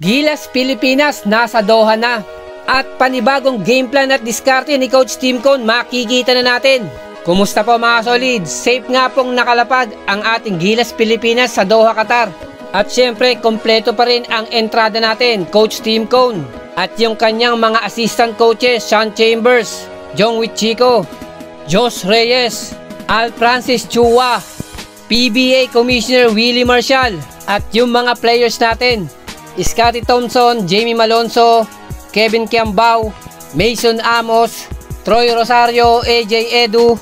Gilas Pilipinas nasa Doha na. At panibagong game plan at diskarte ni Coach Tim Cone makikita na natin. Kumusta po mga solid? Safe nga pong nakalapag ang ating Gilas Pilipinas sa Doha, Qatar. At syempre, kompleto pa rin ang entrada natin, Coach Tim Cone. At yung kanyang mga assistant coaches, Sean Chambers, Jong Wichiko, Josh Reyes, Al Francis Chua, PBA Commissioner Willie Marshall, at yung mga players natin, Scottie Thompson, Jamie Malonzo, Kevin Kiambao, Mason Amos, Troy Rosario, AJ Edu,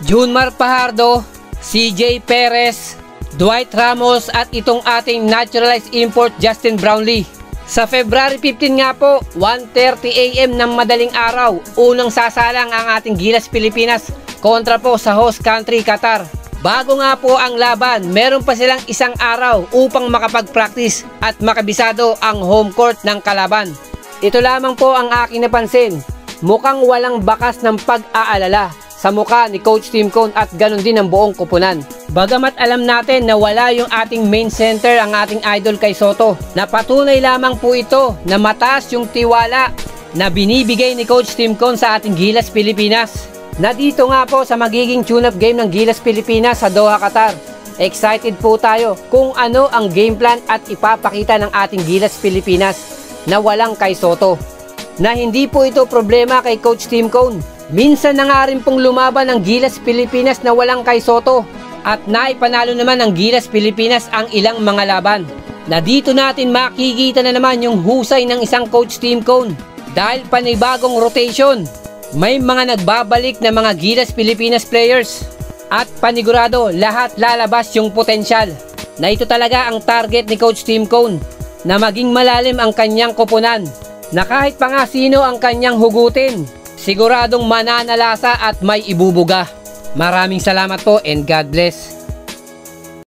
Junmar Pajardo, CJ Perez, Dwight Ramos at itong ating naturalized import Justin Brownlee. Sa February 15 nga po, 1:30 AM ng madaling araw, unang sasalang ang ating Gilas Pilipinas kontra po sa host country Qatar. Bago nga po ang laban, meron pa silang isang araw upang makapag-practice at makabisado ang home court ng kalaban. Ito lamang po ang aking napansin. Mukhang walang bakas ng pag-aalala sa mukha ni Coach Tim Cone at ganun din ang buong kupunan. Bagamat alam natin na wala yung ating main center, ang ating idol kay Soto, napatunay lamang po ito na mataas yung tiwala na binibigay ni Coach Tim Cone sa ating Gilas Pilipinas. Na dito nga po sa magiging tune-up game ng Gilas Pilipinas sa Doha, Qatar. Excited po tayo kung ano ang game plan at ipapakita ng ating Gilas Pilipinas na walang kay Soto. Na hindi po ito problema kay Coach Tim Cone. Minsan na nga rin pong lumaban ang Gilas Pilipinas na walang kay Soto. At naipanalo naman ng Gilas Pilipinas ang ilang mga laban. Na dito natin makikita na naman yung husay ng isang Coach Tim Cone. Dahil panibagong rotation, may mga nagbabalik na mga Gilas Pilipinas players. At panigurado lahat lalabas yung potensyal. Na ito talaga ang target ni Coach Tim Cone. Na maging malalim ang kanyang koponan. Na kahit pa nga sino ang kanyang hugutin, siguradong mananalasa at may ibubuga. Maraming salamat po and God bless.